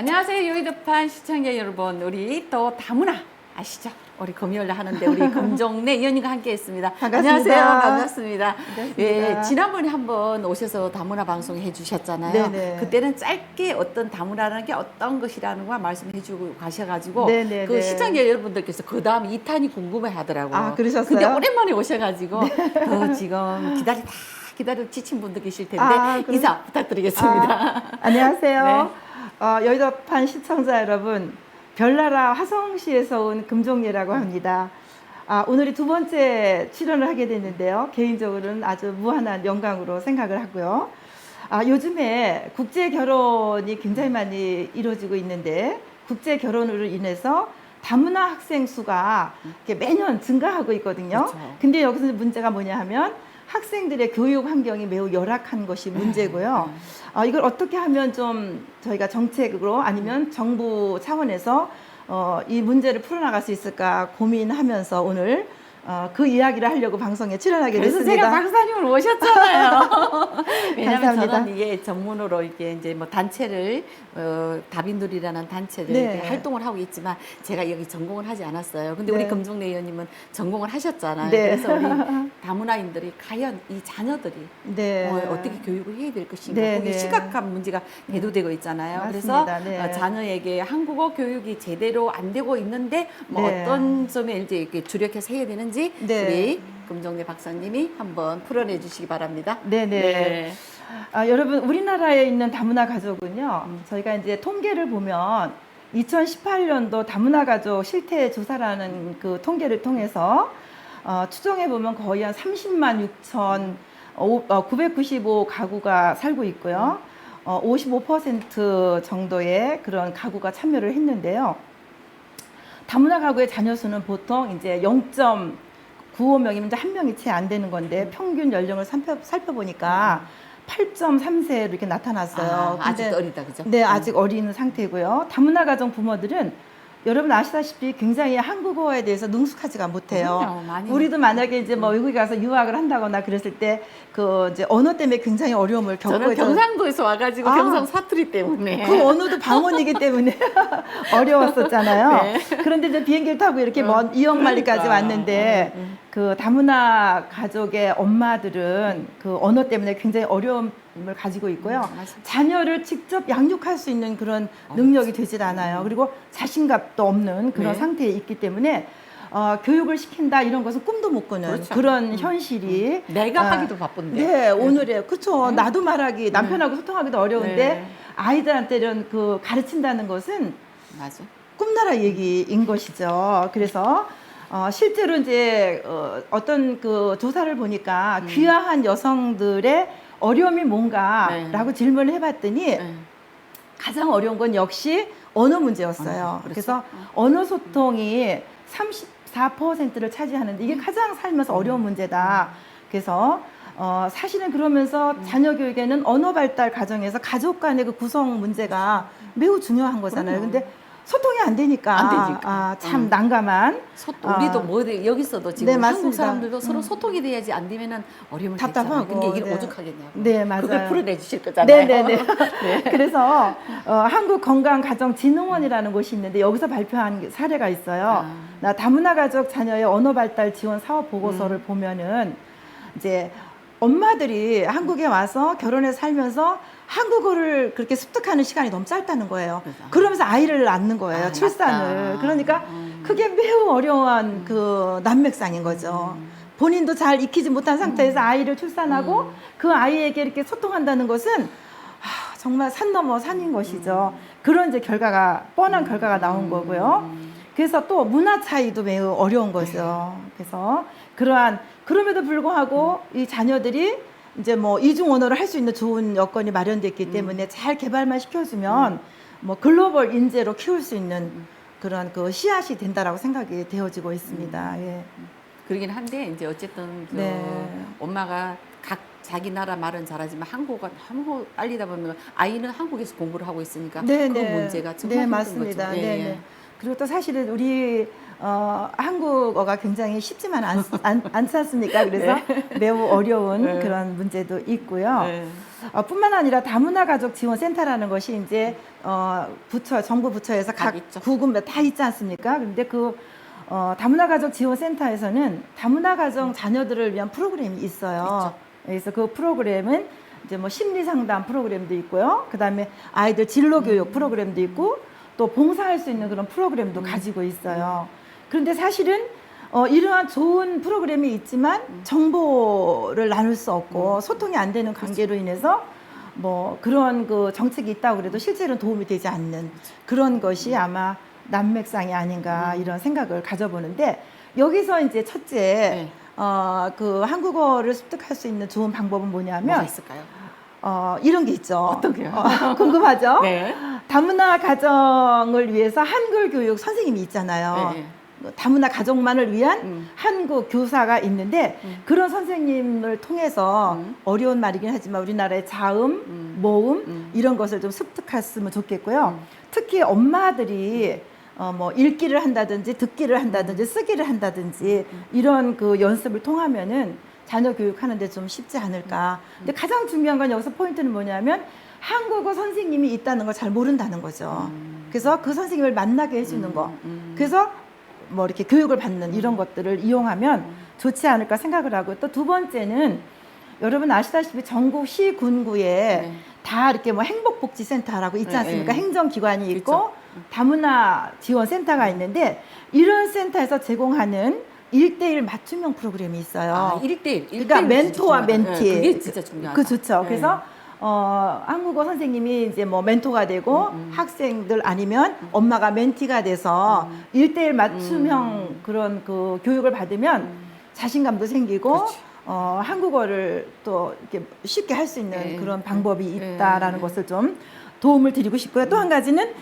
안녕하세요. 여의도판 시청자 여러분. 우리 또 다문화 아시죠? 우리 금요일에 하는데 우리 금종래 의원님과 함께 했습니다. 반갑습니다. 안녕하세요. 반갑습니다. 반갑습니다. 예, 지난번에 한번 오셔서 다문화 방송 해주셨잖아요. 네네. 그때는 짧게 어떤 다문화라는 게 어떤 것이라는 거 말씀해주고 가셔가지고 네네네. 그 시청자 여러분들께서 그 다음 2탄이 궁금해 하더라고요. 아, 그러셨어요? 근데 오랜만에 오셔가지고 지금 기다려 지친 분도 계실 텐데 인사 부탁드리겠습니다. 안녕하세요. 네. 여의도판 시청자 여러분, 별나라 화성시에서 온 금종리라고 합니다. 오늘이 두 번째 출연을 하게 됐는데요. 개인적으로는 아주 무한한 영광으로 생각을 하고요. 요즘에 국제 결혼이 굉장히 많이 이루어지고 있는데 국제 결혼으로 인해서 다문화 학생 수가 이렇게 매년 증가하고 있거든요. 그렇죠. 근데 여기서 문제가 뭐냐 하면 학생들의 교육 환경이 매우 열악한 것이 문제고요. 이걸 어떻게 하면 좀 저희가 정책으로 아니면 정부 차원에서 이 문제를 풀어나갈 수 있을까 고민하면서 오늘 그 이야기를 하려고 방송에 출연하게 그래서 됐습니다. 제가 박사님을 모셨잖아요. 왜냐하면 감사합니다. 저는 이게 전문으로 이게 이제 뭐 단체를 다빈들이라는 단체를 네. 이렇게 활동을 하고 있지만 제가 여기 전공을 하지 않았어요. 근데 네. 우리 금종래 의원님은 전공을 하셨잖아요. 네. 그래서 우리 다문화인들이 과연 이 자녀들이 네. 어떻게 교육을 해야 될 것인가 네, 거기 네. 심각한 문제가 대두되고 있잖아요. 맞습니다. 그래서 네. 자녀에게 한국어 교육이 제대로 안 되고 있는데 뭐 네. 어떤 점에 이제 이렇게 주력해서 해야 되는지 네. 우리 금종래 박사님이 한번 풀어내 주시기 바랍니다. 네네. 여러분, 우리나라에 있는 다문화 가족은요, 저희가 이제 통계를 보면 2018년도 다문화 가족 실태 조사라는 그 통계를 통해서 추정해 보면 거의 한 30만 6천 995 가구가 살고 있고요. 55% 정도의 그런 가구가 참여를 했는데요. 다문화 가구의 자녀 수는 보통 이제 0.95명이면 이제 한 명이 채 안 되는 건데 평균 연령을 살펴보니까 8.3세로 이렇게 나타났어요. 아직 근데 어리다, 그죠? 네, 아직 어린 상태고요. 다문화 가정 부모들은 여러분 아시다시피 굉장히 한국어에 대해서 능숙하지가 못해요. 그럼요, 많이. 우리도 만약에 이제 뭐 외국에 가서 유학을 한다거나 그랬을 때 그 이제 언어 때문에 굉장히 어려움을 저는 겪고 경상도에서 와가지고 아. 경상 사투리 때문에 그 언어도 방언이기 때문에 어려웠었잖아요. 네. 그런데 이제 비행기를 타고 이렇게 먼 이영만리까지 그러니까. 왔는데 그 다문화 가족의 엄마들은 그 언어 때문에 굉장히 어려움을 가지고 있고요. 맞아요. 자녀를 직접 양육할 수 있는 그런 능력이 되질 않아요. 그리고 자신감도 없는 그런 네. 상태에 있기 때문에 교육을 시킨다 이런 것은 꿈도 못 꾸는 그렇죠. 그런 현실이 내가 하기도 바쁜데. 네, 오늘의 그렇죠. 나도 말하기 남편하고 소통하기도 어려운데 네. 아이들한테는 그 가르친다는 것은 맞아. 꿈나라 얘기인 것이죠. 그래서 실제로 이제 어떤 그 조사를 보니까 귀화한 여성들의 어려움이 뭔가라고 네. 질문을 해봤더니 네. 가장 어려운 건 역시 언어 문제였어요. 그래서 언어 소통이 34%를 차지하는데 이게 가장 살면서 어려운 문제다. 그래서 사실은 그러면서 자녀 교육에는 언어 발달 과정에서 가족 간의 그 구성 문제가 매우 중요한 거잖아요. 그럼요. 근데 소통이 안 되니까, 안 되니까. 참 난감한 우리도 뭐 여기서도 지금 네, 한국 맞습니다. 사람들도 서로 소통이 돼야지 안 되면은 어려움을 답답하고, 겪잖아요. 근데 이게 네. 오죽하겠냐고. 네, 맞아요. 그걸 풀어내 주실 거잖아요. 네네네. 그래서 한국건강가정진흥원이라는 곳이 있는데 여기서 발표한 사례가 있어요. 나 다문화 가족 자녀의 언어 발달 지원 사업 보고서를 보면은 이제 엄마들이 한국에 와서 결혼해서 살면서 한국어를 그렇게 습득하는 시간이 너무 짧다는 거예요. 그러면서 아이를 낳는 거예요. 출산을. 맞다. 그러니까 그게 매우 어려운 그 난맥상인 거죠. 본인도 잘 익히지 못한 상태에서 아이를 출산하고 그 아이에게 이렇게 소통한다는 것은 정말 산 넘어 산인 것이죠. 그런 이제 결과가 뻔한 결과가 나온 거고요. 그래서 또 문화 차이도 매우 어려운 거죠. 그래서 그럼에도 불구하고 이 자녀들이 이제 뭐 이중 언어를 할 수 있는 좋은 여건이 마련됐기 때문에 잘 개발만 시켜주면 뭐 글로벌 인재로 키울 수 있는 그런 그 씨앗이 된다라고 생각이 되어지고 있습니다. 예. 그러긴 한데 이제 어쨌든 그 네. 엄마가 각 자기 나라 말은 잘하지만 한국어가 너무 빨리다 보면 아이는 한국에서 공부를 하고 있으니까 그 문제가 정말 네, 힘든 맞습니다. 거죠. 예, 네, 예. 네. 그리고 또 사실은 우리 한국어가 굉장히 쉽지만 않지 않습니까? 그래서 매우 어려운 네. 그런 문제도 있고요. 네. 뿐만 아니라 다문화 가족 지원센터라는 것이 이제 정부 부처에서 각 있죠. 구군 다 있지 않습니까? 그런데 그 다문화 가족 지원센터에서는 다문화 가정 자녀들을 위한 프로그램이 있어요. 그래서 그 프로그램은 이제 뭐 심리 상담 프로그램도 있고요. 그다음에 아이들 진로 교육 프로그램도 있고 또 봉사할 수 있는 그런 프로그램도 가지고 있어요. 그런데 사실은 이러한 좋은 프로그램이 있지만 정보를 나눌 수 없고 소통이 안 되는 관계로 인해서 뭐 그런 그 정책이 있다고 그래도 실제로는 도움이 되지 않는 그런 것이 아마 난맥상이 아닌가 이런 생각을 가져보는데 여기서 이제 첫째 네. 그 한국어를 습득할 수 있는 좋은 방법은 뭐가 뭐냐면 있을까요? 이런 게 있죠. 어떤 게요? 궁금하죠? 네. 다문화 가정을 위해서 한글 교육 선생님이 있잖아요. 네. 다문화 가족만을 위한 한국 교사가 있는데 그런 선생님을 통해서 어려운 말이긴 하지만 우리나라의 자음, 모음 이런 것을 좀 습득했으면 좋겠고요. 특히 엄마들이 뭐 읽기를 한다든지 듣기를 한다든지 쓰기를 한다든지 이런 그 연습을 통하면은 자녀 교육하는데 좀 쉽지 않을까. 근데 가장 중요한 건 여기서 포인트는 뭐냐면 한국어 선생님이 있다는 걸 잘 모른다는 거죠. 그래서 그 선생님을 만나게 해주는 거. 그래서 뭐 이렇게 교육을 받는 이런 것들을 이용하면 좋지 않을까 생각을 하고 또 두 번째는 여러분 아시다시피 전국 시군구에 다 이렇게 뭐 행복복지센터라고 있지 않습니까? 행정기관이 있고 그렇죠. 다문화 지원센터가 있는데 이런 센터에서 제공하는 1대1 맞춤형 프로그램이 있어요. 1대1. 그러니까 멘토와 멘티. 그게 진짜 중요하다. 그 좋죠. 그래서 한국어 선생님이 이제 뭐 멘토가 되고 학생들 아니면 엄마가 멘티가 돼서 1대1 맞춤형 그런 그 교육을 받으면 자신감도 생기고 그렇지. 한국어를 또 이렇게 쉽게 할 수 있는 네. 그런 방법이 있다라는 것을 좀 도움을 드리고 싶고요. 또 한 가지는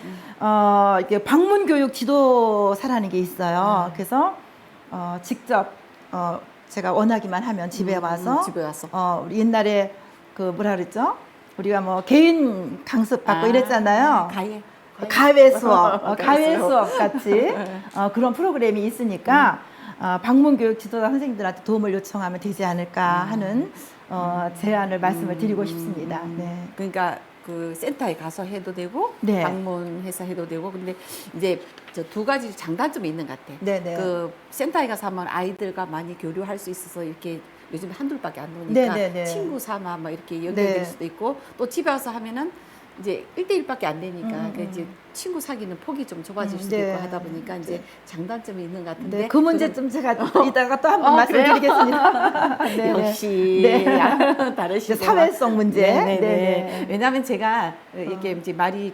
이렇게 방문 교육 지도사라는 게 있어요. 그래서 직접 제가 원하기만 하면 집에 와서 집에 와서. 우리 옛날에 그 뭐라 그랬죠? 우리가 뭐 개인 강습 받고 이랬잖아요. 가외 수업, 가외 수업 같이 그런 프로그램이 있으니까 방문 교육 지도자 선생님들한테 도움을 요청하면 되지 않을까 하는 제안을 말씀을 드리고 싶습니다. 네. 그러니까 그 센터에 가서 해도 되고 네. 방문해서 해도 되고 근데 이제 저 두 가지 장단점이 있는 것 같아. 네네. 그 센터에 가서 하면 아이들과 많이 교류할 수 있어서 이렇게 요즘 한둘밖에 안 노니까 네네네. 친구 삼아 막 이렇게 연결될 네. 수도 있고 또 집에 와서 하면은 이제 1대1밖에 안 되니까 그 이제 친구 사귀는 폭이 좀 좁아질 수도 네. 있고 하다 보니까 이제 장단점이 있는 것 같은데 네, 그 문제점 제가 이따가 또 한 번 말씀드리겠습니다. 네, 역시 네. 다르시고 사회성 문제. 네네네. 네네. 왜냐하면 제가 이렇게 이제 말이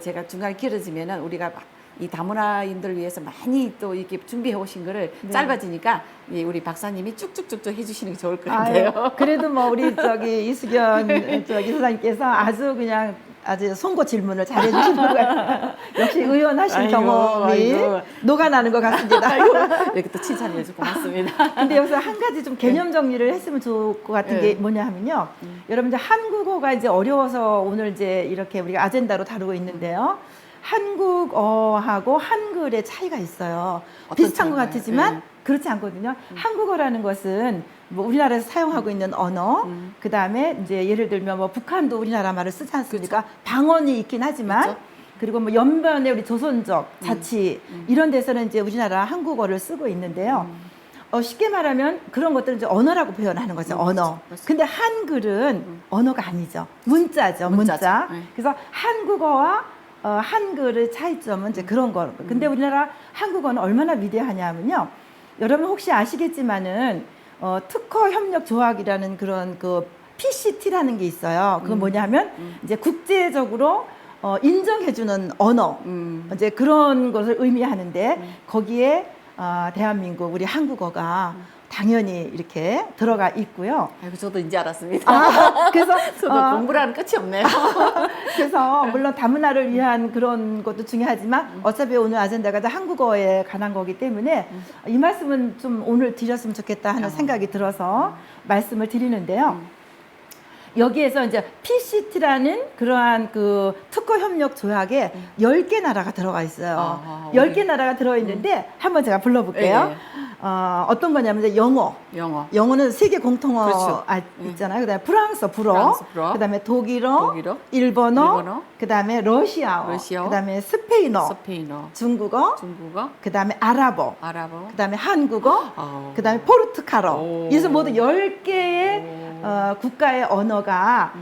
제가 중간에 길어지면은 우리가 이 다문화인들 위해서 많이 또 이렇게 준비해 오신 거를 짧아지니까 우리 박사님이 쭉쭉쭉쭉 해주시는 게 좋을 것 같아요. 아유, 그래도 뭐 우리 저기 이수견 저기 소장님께서 아주 그냥 아주 송곳 질문을 잘해 주시는 것 같아요. 역시 의원하신 아이고, 경험이 아이고. 녹아나는 것 같습니다. 이렇게 또 칭찬해 주고 고맙습니다. 근데 여기서 한 가지 좀 개념 정리를 했으면 좋을 것 같은 게 뭐냐 하면요. 여러분들 한국어가 이제 어려워서 오늘 이제 이렇게 우리가 아젠다로 다루고 있는데요. 한국어하고 한글의 차이가 있어요. 비슷한 것 차이가요? 같지만 그렇지 않거든요. 한국어라는 것은 뭐 우리나라에서 사용하고 있는 언어, 그 다음에 이제 예를 들면 뭐 북한도 우리나라 말을 쓰지 않습니까? 방언이 있긴 하지만 그렇죠. 그리고 뭐 연변의 우리 조선족 자치 이런 데서는 이제 우리나라 한국어를 쓰고 있는데요. 쉽게 말하면 그런 것들은 이제 언어라고 표현하는 거죠. 언어. 그렇죠. 근데 한글은 언어가 아니죠. 문자죠. 문자. 문자죠. 네. 그래서 한국어와 한글의 차이점은 이제 그런 거. 근데 우리나라 한국어는 얼마나 위대하냐면요. 여러분 혹시 아시겠지만은 특허 협력 조약이라는 그런 그 PCT라는 게 있어요. 그건 뭐냐면 이제 국제적으로 인정해주는 언어 이제 그런 것을 의미하는데 거기에 대한민국 우리 한국어가 당연히 이렇게 들어가 있고요. 아이고, 저도 이제 알았습니다. 그래서 저도 공부라는 끝이 없네요. 그래서 물론 다문화를 위한 그런 것도 중요하지만 어차피 오늘 아젠다가 다 한국어에 관한 거기 때문에 이 말씀은 좀 오늘 드렸으면 좋겠다 하는 생각이 들어서 말씀을 드리는데요. 여기에서 이제 PCT라는 그러한 그 특허 협력 조약에 10개 나라가 들어가 있어요. 아하, 10개 나라가 들어 있는데 한번 제가 불러볼게요. 예, 어떤 거냐면 이제 영어. 영어. 영어는 세계 공통어 그렇죠. 있잖아요. 그다음에 프랑스 불어, 프랑스, 불어. 그다음에 독일어, 독일어, 일본어, 일본어, 그다음에 러시아어, 러시아어, 그다음에 스페인어, 스페인어, 중국어, 중국어, 그다음에 아랍어, 아랍어, 그다음에 한국어, 어. 그다음에 포르투갈어. 오. 이래서 모두 10개의 오. 국가의 언어가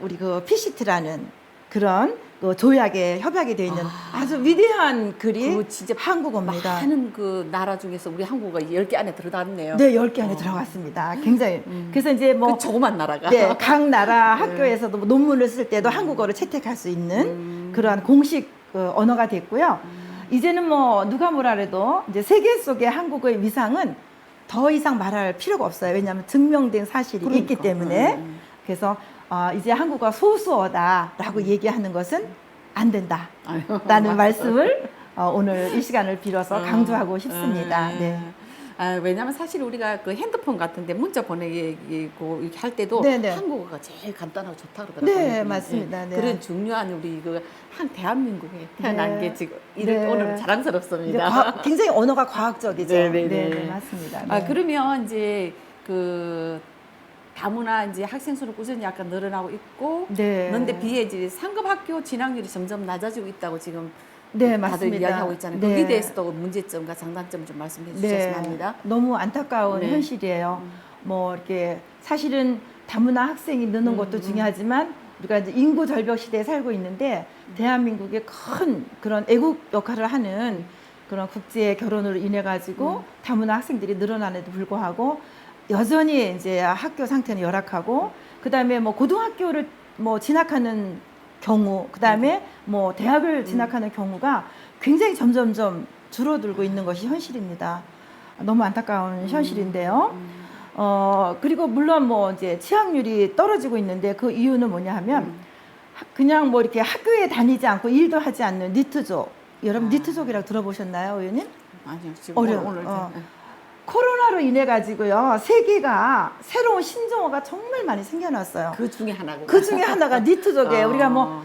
우리 그 PCT라는 그런 그 조약에 협약이 되어 있는 아주 위대한 글이 그거 진짜 한국어입니다. 많은 그 나라 중에서 우리 한국어가 10개 안에 들어갔네요. 네, 10개 안에 들어갔습니다. 굉장히. 그래서 이제 뭐 그 조그만 나라가. 네, 각 나라 학교에서도 뭐 논문을 쓸 때도 한국어를 채택할 수 있는 그러한 공식 언어가 됐고요. 이제는 뭐 누가 뭐라 그래도 이제 세계 속의 한국어의 위상은 더 이상 말할 필요가 없어요. 왜냐하면 증명된 사실이 있기 그러니까. 때문에. 그래서 이제 한국어 소수어다라고 얘기하는 것은 안 된다. 아유, 라는 말씀을 오늘 이 시간을 빌어서 강조하고 싶습니다. 네. 네. 왜냐하면 사실 우리가 그 핸드폰 같은데 문자 보내고 이렇게 할 때도 네네. 한국어가 제일 간단하고 좋다 그러더라고요. 네, 맞습니다. 네. 그런 중요한 우리 그 한 대한민국에 태어난 네. 게 지금 이런 네. 오늘 이제 자랑스럽습니다. 굉장히 언어가 과학적이죠. 네네네. 네, 맞습니다. 네. 그러면 이제 그 다문화 이제 학생 수는 꾸준히 약간 늘어나고 있고, 네. 그런데 비해 이제 상급 학교 진학률이 점점 낮아지고 있다고 지금 네, 다들 맞습니다. 이야기하고 있잖아요. 네. 거기에 대해서도 문제점과 장단점 좀 말씀해 주셨으면 합니다. 너무 안타까운 네. 현실이에요. 뭐 이렇게 사실은 다문화 학생이 느는 것도 중요하지만 우리가 이제 인구 절벽 시대에 살고 있는데 대한민국의 큰 그런 애국 역할을 하는 그런 국제 결혼으로 인해 가지고 다문화 학생들이 늘어나는데도 불구하고 여전히 이제 학교 상태는 열악하고 그다음에 뭐 고등학교를 뭐 진학하는 경우 그다음에 뭐 대학을 진학하는 경우가 굉장히 점점점 줄어들고 있는 것이 현실입니다. 너무 안타까운 현실인데요. 그리고 물론 뭐 이제 취학률이 떨어지고 있는데 그 이유는 뭐냐 하면 그냥 뭐 이렇게 학교에 다니지 않고 일도 하지 않는 니트족. 여러분 니트족이라고 들어보셨나요, 의원님? 아니요, 지금 어려워. 오늘 코로나로 인해 가지고요 세계가 새로운 신종어가 정말 많이 생겨났어요. 그 중에 하나고. 그 중에 하나가 니트족이에요. 우리가 뭐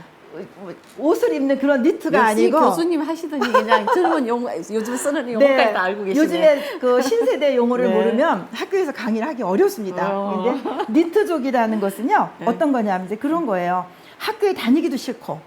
옷을 입는 그런 니트가 역시 아니고 교수님 하시더니 그냥 젊은 용어, 요즘 쓰는 용어까지 다 알고 계시네. 요즘에 그 신세대 용어를 네. 모르면 학교에서 강의를 하기 어렵습니다. 근데 니트족이라는 것은요 네. 어떤 거냐면 이제 그런 거예요. 학교에 다니기도 싫고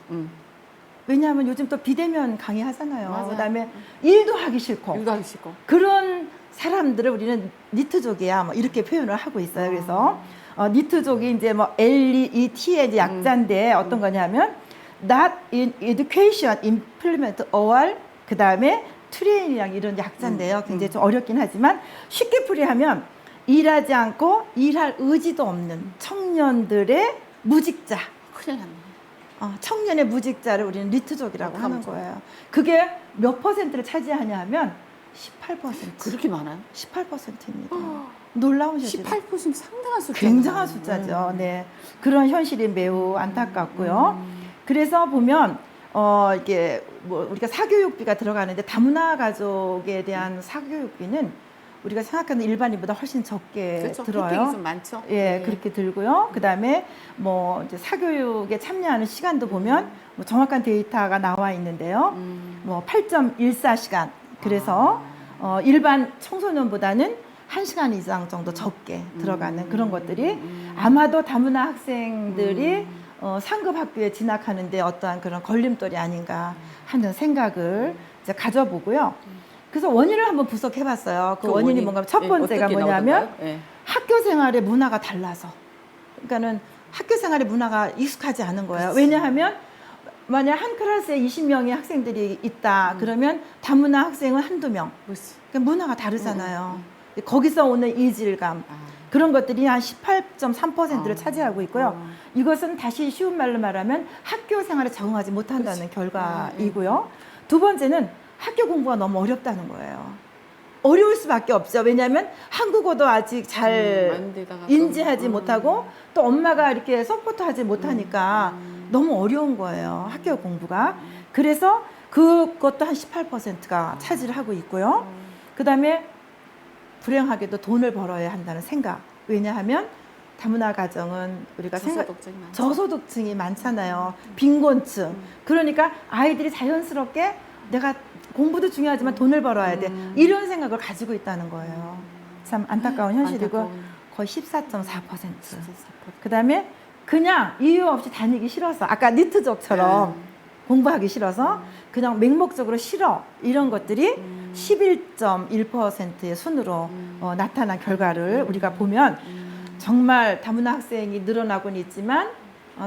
왜냐하면 요즘 또 비대면 강의하잖아요. 맞아요. 그다음에 일도 하기 싫고 일도 하기 싫고. 그런 사람들을 우리는 니트족이야 뭐 이렇게 표현을 하고 있어요. 그래서 니트족이 이제 뭐 LEET의 이제 약자인데 어떤 거냐면 not in education implement or 그 다음에 트레인이랑 이런 약자인데요. 굉장히 좀 어렵긴 하지만 쉽게 풀이하면 일하지 않고 일할 의지도 없는 청년들의 무직자. 큰일 났네. 청년의 무직자를 우리는 리트족이라고 하는 거예요. 그게 몇 퍼센트를 차지하냐 하면 18%. 그렇게 많아요? 18%입니다. 놀라운 현실. 18% 상당한 숫자. 굉장한 숫자죠. 네. 그런 현실이 매우 안타깝고요. 그래서 보면 이게 뭐 우리가 사교육비가 들어가는데 다문화 가족에 대한 사교육비는 우리가 생각하는 일반인보다 훨씬 적게 그렇죠. 들어요. 혜택이 좀 많죠. 예, 그렇게 들고요. 그다음에 뭐 이제 사교육에 참여하는 시간도 보면 뭐 정확한 데이터가 나와 있는데요. 뭐 8.14시간. 그래서 일반 청소년보다는 1시간 이상 정도 적게 들어가는 그런 것들이 아마도 다문화 학생들이 상급 학교에 진학하는데 어떠한 그런 걸림돌이 아닌가 하는 생각을 이제 가져보고요. 그래서 원인을 한번 분석해봤어요. 그 원인이 뭔가 첫 번째가 뭐냐면 학교 생활의 문화가 달라서. 그러니까는 학교 생활의 문화가 익숙하지 않은 거예요. 그치. 왜냐하면 만약 한 클래스에 20명의 학생들이 있다. 그러면 다문화 학생은 한두 명. 그러니까 문화가 다르잖아요. 거기서 오는 이질감. 그런 것들이 한 18.3%를 차지하고 있고요. 이것은 다시 쉬운 말로 말하면 학교 생활에 적응하지 못한다는 결과이고요. 두 번째는 학교 공부가 너무 어렵다는 거예요. 어려울 수밖에 없죠. 왜냐하면 한국어도 아직 잘 인지하지 못하고 또 엄마가 이렇게 서포트하지 못하니까 너무 어려운 거예요. 학교 공부가. 그래서 그것도 한 18%가 차지를 하고 있고요. 그 다음에 불행하게도 돈을 벌어야 한다는 생각. 왜냐하면 다문화 가정은 우리가 저소득층이 많죠. 저소득층이 많잖아요. 빈곤층. 그러니까 아이들이 자연스럽게 내가 공부도 중요하지만 돈을 벌어야 돼. 이런 생각을 가지고 있다는 거예요. 참 안타까운 현실이고 안타까운. 거의 14.4%. 그다음에 그냥 이유 없이 다니기 싫어서 아까 니트족처럼 공부하기 싫어서 그냥 맹목적으로 싫어 이런 것들이 11.1%의 순으로 나타난 결과를 우리가 보면 정말 다문화 학생이 늘어나고는 있지만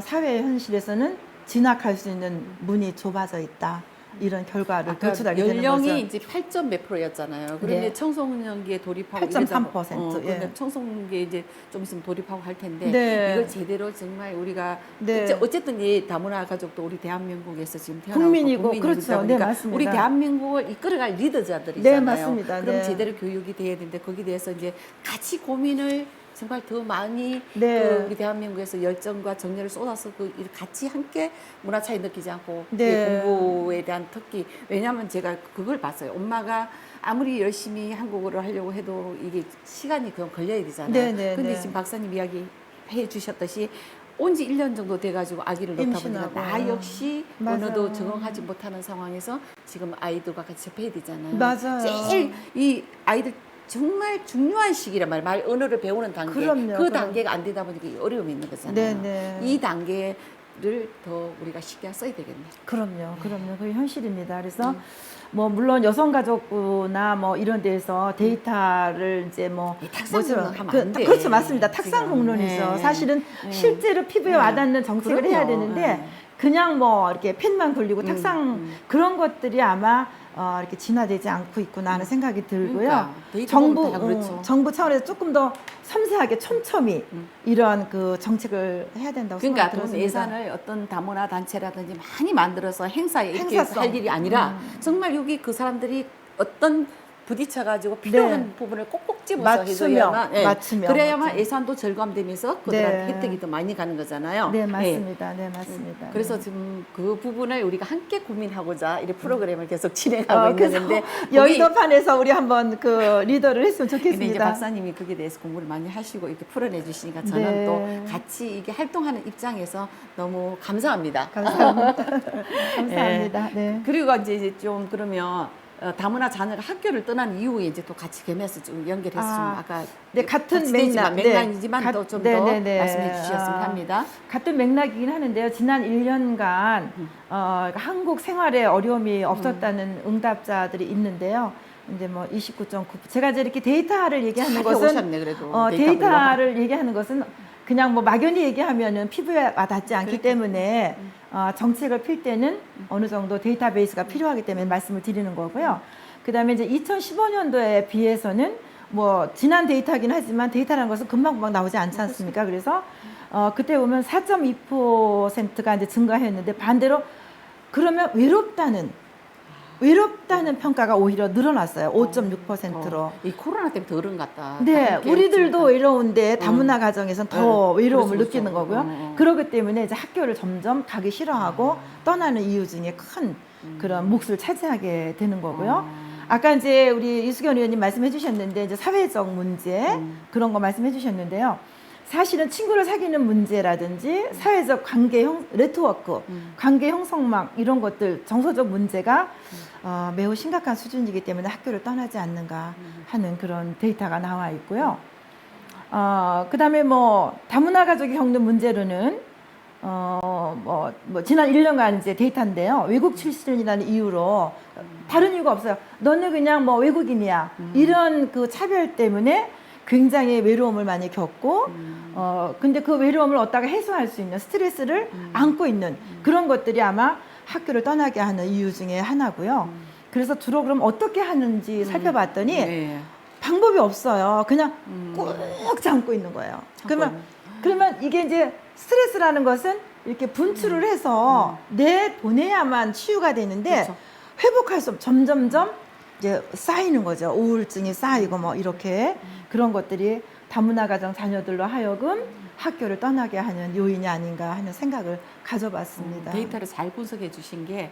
사회 현실에서는 진학할 수 있는 문이 좁아져 있다. 이런 결과를 아까 도출하게 되는 거죠. 연령이 이제 8점 몇 %였잖아요. 그런데 네. 청소년기에 돌입하고 8.3%, 그러니까 예. 청소년기에 이제 좀 있으면 돌입하고 할 텐데 네. 이걸 제대로 정말 우리가 네. 어쨌든 이 다문화 가족도 우리 대한민국에서 지금 태어나고 국민이고, 국민이다 그렇죠. 보니까 네, 맞습니다. 우리 대한민국을 이끌어갈 리더자들이잖아요. 네, 맞습니다. 그럼 네. 제대로 교육이 돼야 되는데 거기에 대해서 이제 같이 고민을 정말 더 많이 네. 그 우리 대한민국에서 열정과 정열을 쏟아서 그 일 같이 함께 문화 차이 느끼지 않고 네. 공부에 대한 특기. 왜냐하면 제가 그걸 봤어요. 엄마가 아무리 열심히 한국어를 하려고 해도 이게 시간이 그럼 걸려야 되잖아요. 네, 네, 근데 네. 지금 박사님 이야기 해 주셨듯이 온 지 1년 정도 돼가지고 아기를 낳다 보니까 임신하고. 나 역시 맞아요. 언어도 적응하지 못하는 상황에서 지금 아이들과 같이 접해야 되잖아요. 맞아요. 제일 이 아이들 정말 중요한 시기란 말이에요. 말 언어를 배우는 단계. 그럼요, 그 그럼. 단계가 안 되다 보니까 이 어려움이 있는 거잖아요. 네, 네. 이 단계를 더 우리가 신경 써야 되겠네. 그럼요. 그게 현실입니다. 그래서 뭐 물론 여성가족부나 뭐 이런 데서 데이터를 이제 뭐 이 탁상 뭐죠? 공론하면 안 돼. 그렇죠, 맞습니다. 탁상 지금. 공론이죠. 네. 사실은 네. 실제로 피부에 네. 와닿는 정책을 해야 그럼요. 되는데 네. 그냥 뭐 이렇게 펜만 굴리고 탁상 그런 것들이 아마 이렇게 진화되지 않고 있구나 하는 생각이 들고요. 그러니까 데이터 정부 보면 다 그렇죠. 정부 차원에서 조금 더 섬세하게 촘촘히 이런 그 정책을 해야 된다고 그러니까 생각이 돈 들었습니다. 예산을 어떤 다문화 단체라든지 많이 만들어서 행사에 이렇게 행사성. 할 일이 아니라 정말 여기 그 사람들이 어떤 부딪혀가지고 필요한 네. 부분을 꼭꼭 집어서 맞추면, 해줘야만 맞추면, 그래야만 맞죠. 예산도 절감되면서 그들한테 네. 혜택이 더 많이 가는 거잖아요. 네, 예. 맞습니다. 네, 맞습니다. 그래서 네. 지금 그 부분을 우리가 함께 고민하고자 이 프로그램을 계속 진행하고 그래서 있는데 여의도판에서 우리 한번 그 리더를 했으면 근데 이제 좋겠습니다. 박사님이 거기에 대해서 공부를 많이 하시고 이렇게 풀어내 주시니까 저는 네. 또 같이 이게 활동하는 입장에서 너무 감사합니다. 감사합니다. 감사합니다. 네. 그리고 이제 좀 그러면 다문화 자녀가 학교를 떠난 이후에 이제 또 같이 겸해서 좀 연결해서 좀 아까 네, 같은 같이 되지만 맥락, 네. 맥락이지만 또 좀 더 네, 네, 네. 말씀해 주셨으면 합니다. 같은 맥락이긴 하는데요. 지난 1년간 한국 생활에 어려움이 없었다는 응답자들이 있는데요. 이제 뭐 29.9. 제가 이제 이렇게 데이터를 얘기하는 것은 오셨네 그래도 데이터를 얘기하는 것은 그냥 뭐 막연히 얘기하면은 피부에 와닿지 않기 그러니까. 때문에 정책을 필 때는 어느 정도 데이터베이스가 필요하기 때문에 말씀을 드리는 거고요. 그다음에 이제 2015년도에 비해서는 뭐 지난 데이터긴 하지만 데이터라는 것은 금방금방 나오지 않지 않습니까? 그래서 그때 보면 4.2%가 이제 증가했는데 반대로 그러면 외롭다는 평가가 오히려 늘어났어요. 5.6%로. 이 코로나 때문에 더 그런 것 같다. 네, 함께 우리들도 했으니까. 외로운데 다문화 가정에서는 더 외로움을 그렇죠, 느끼는 그렇죠. 거고요. 그렇기 때문에 이제 학교를 점점 가기 싫어하고 떠나는 이유 중에 큰 그런 몫을 차지하게 되는 거고요. 아까 이제 우리 이수경 의원님 말씀해 주셨는데 이제 사회적 문제 그런 거 말씀해 주셨는데요. 사실은 친구를 사귀는 문제라든지 사회적 관계 네트워크, 관계 형성망 이런 것들 정서적 문제가 매우 심각한 수준이기 때문에 학교를 떠나지 않는가 하는 그런 데이터가 나와 있고요. 그다음에 뭐 다문화 가족이 겪는 문제로는 뭐 지난 1년간 이제 데이터인데요. 외국 출신이라는 이유로 다른 이유가 없어요. 너는 그냥 뭐 외국인이야. 이런 그 차별 때문에 굉장히 외로움을 많이 겪고 근데 그 외로움을 얻다가 해소할 수 있는 스트레스를 안고 있는 그런 것들이 아마 학교를 떠나게 하는 이유 중에 하나고요. 그래서 주로 그럼 어떻게 하는지 살펴봤더니 네. 방법이 없어요. 그냥 꾹 참고 있는 거예요. 그러면 이게 이제 스트레스라는 것은 이렇게 분출을 해서 내보내야만 치유가 되는데 그렇죠. 회복할 수 없, 점점점 이제 쌓이는 거죠. 우울증이 쌓이고 뭐 이렇게 그런 것들이 다문화 가정 자녀들로 하여금 학교를 떠나게 하는 요인이 아닌가 하는 생각을 가져봤습니다. 데이터를 잘 분석해 주신 게,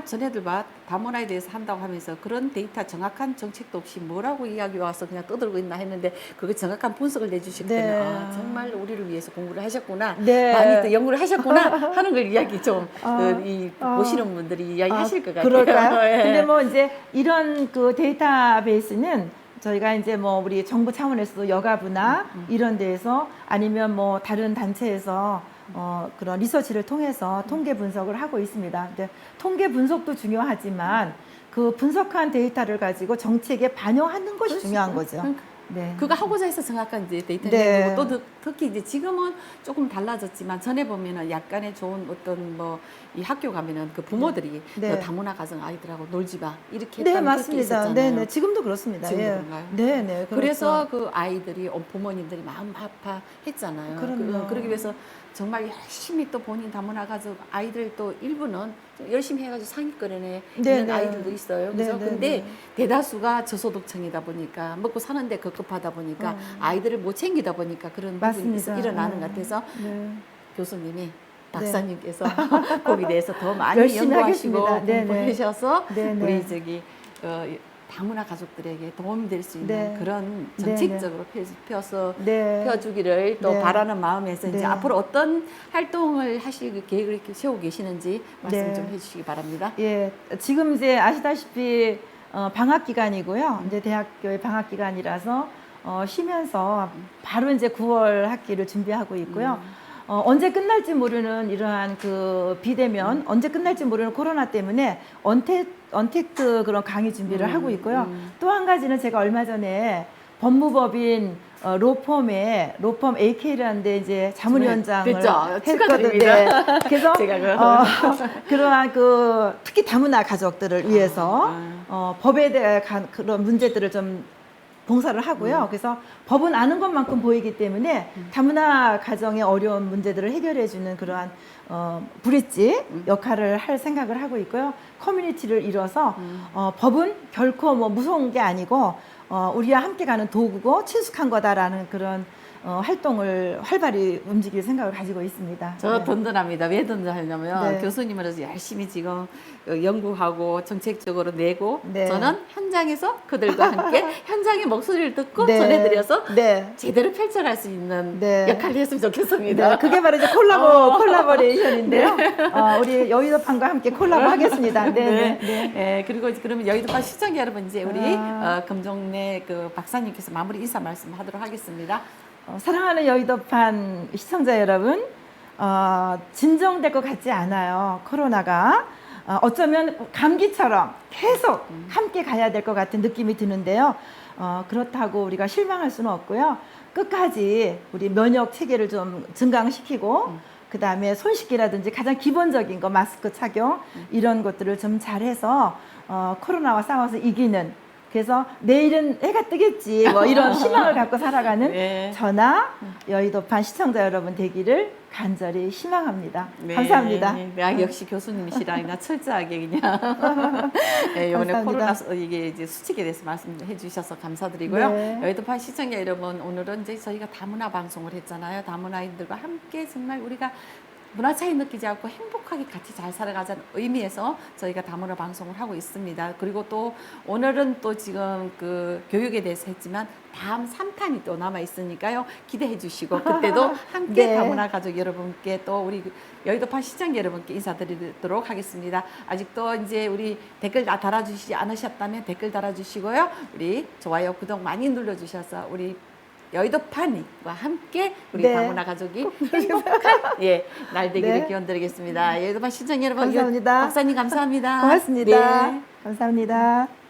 전애들 봐, 다문화에 대해서 한다고 하면서 그런 데이터 정확한 정책도 없이 뭐라고 이야기 와서 그냥 떠들고 있나 했는데, 그거 정확한 분석을 내주셨더니, 네. 정말 우리를 위해서 공부를 하셨구나, 네. 많이 또 연구를 하셨구나 하는 걸 이야기 좀, 아. 보시는 분들이 이야기 하실 것 같아요. 그럴까요? 예. 근데 뭐 이제 이런 그 데이터베이스는 저희가 이제 뭐 우리 정부 차원에서도 여가부나 이런 데에서 아니면 뭐 다른 단체에서 그런 리서치를 통해서 통계 분석을 하고 있습니다. 근데 통계 분석도 중요하지만 그 분석한 데이터를 가지고 정책에 반영하는 것이 중요한 거죠. 그러니까. 네. 그거 하고자 해서 정확한 이제 데이터를 네. 내고 또 특히 이제 지금은 조금 달라졌지만 전에 보면은 약간의 좋은 어떤 뭐 이 학교 가면은 그 부모들이 네. 너 다문화 가정 아이들하고 놀지 마 이렇게 네, 했다는 그게 맞습니다. 있었잖아요. 네, 네. 지금도 그렇습니다. 지금도 예. 그런가요? 네, 네. 그래서 그 아이들이 부모님들이 마음 아파했잖아요. 그럼요. 그러기 위해서 정말 열심히 또 본인 다문화 가족 아이들 또 일부는 좀 열심히 해가지고 상위권에 네, 있는 네. 아이들도 있어요. 그래서 네, 네, 근데 네. 대다수가 저소득층이다 보니까 먹고 사는데 급급하다 보니까 아이들을 못 챙기다 보니까 그런 부분이 맞습니다. 일어나는 네. 것 같아서 네. 교수님이 박사님께서 거기에 대해서 더 많이 열심히 연구하시고 하겠습니다. 네, 네. 공부하셔서 네, 네. 우리 저기 다문화 가족들에게 도움이 될 수 있는 네. 그런 네, 정책적으로 펴서 네. 펴주기를 또 네. 바라는 마음에서 이제 네. 앞으로 어떤 활동을 하실 계획을 이렇게 세우고 계시는지 말씀 네. 좀 해주시기 바랍니다. 예, 지금 이제 아시다시피 방학 기간이고요. 이제 대학교의 방학 기간이라서 쉬면서 바로 이제 9월 학기를 준비하고 있고요. 언제 끝날지 모르는 이러한 그 비대면, 언제 끝날지 모르는 코로나 때문에 언택트 그런 강의 준비를 하고 있고요. 또 한 가지는 제가 얼마 전에 법무법인 로펌 AK라는 데 이제 자문위원장을 됐죠? 했거든요. 축하드립니다. 네. 그래서 제가 그러한 그 특히 다문화 가족들을 위해서 법에 대한 그런 문제들을 좀 봉사를 하고요. 그래서 법은 아는 것만큼 보이기 때문에 다문화 가정의 어려운 문제들을 해결해 주는 그러한 브릿지 역할을 할 생각을 하고 있고요. 커뮤니티를 이뤄서 법은 결코 뭐 무서운 게 아니고 우리와 함께 가는 도구고 친숙한 거다라는 그런 활동을 활발히 움직일 생각을 가지고 있습니다. 저 네. 든든합니다. 왜 든든하냐면 네. 교수님으로서 열심히 지금 연구하고 정책적으로 내고 네. 저는 현장에서 그들과 함께 현장의 목소리를 듣고 네. 전해드려서 네. 제대로 펼쳐갈 수 있는 네. 역할을 했으면 좋겠습니다. 네, 그게 바로 이제 콜라보레이션인데요. 우리 여의도판과 함께 콜라보하겠습니다. 네, 네, 네. 네, 그리고 이제 그러면 여의도판 시청자 여러분 이제 우리 아. 금종래 그 박사님께서 마무리 인사 말씀하도록 하겠습니다. 사랑하는 여의도판 시청자 여러분, 진정될 것 같지 않아요. 코로나가 어쩌면 감기처럼 계속 함께 가야 될 것 같은 느낌이 드는데요. 그렇다고 우리가 실망할 수는 없고요. 끝까지 우리 면역 체계를 좀 증강시키고 그 다음에 손 씻기라든지 가장 기본적인 거 마스크 착용 이런 것들을 좀 잘해서 코로나와 싸워서 이기는, 그래서 내일은 해가 뜨겠지 뭐 이런 희망을 갖고 살아가는 네. 저나 여의도판 시청자 여러분 되기를 간절히 희망합니다. 네, 감사합니다. 네, 역시 교수님이시라 철저하게 그냥 네, 이번에 감사합니다. 코로나 이게 이제 수칙에 대해서 말씀해 주셔서 감사드리고요. 네. 여의도판 시청자 여러분, 오늘은 이제 저희가 다문화 방송을 했잖아요. 다문화인들과 함께 정말 우리가 문화 차이 느끼지 않고 행복하게 같이 잘 살아가자는 의미에서 저희가 다문화 방송을 하고 있습니다. 그리고 또 오늘은 또 지금 그 교육에 대해서 했지만 다음 3탄이 또 남아 있으니까요. 기대해 주시고 그때도 함께 네. 다문화 가족 여러분께 또 우리 여의도판 시청자 여러분께 인사드리도록 하겠습니다. 아직도 이제 우리 댓글 다 달아주시지 않으셨다면 댓글 달아주시고요. 우리 좋아요, 구독 많이 눌러주셔서 우리 여의도판과 함께 우리 네. 다문화 가족이 행복한 날 되기를 네. 기원드리겠습니다. 여의도판 시청자 여러분, 감사합니다. 박사님 감사합니다. 고맙습니다. 네. 감사합니다.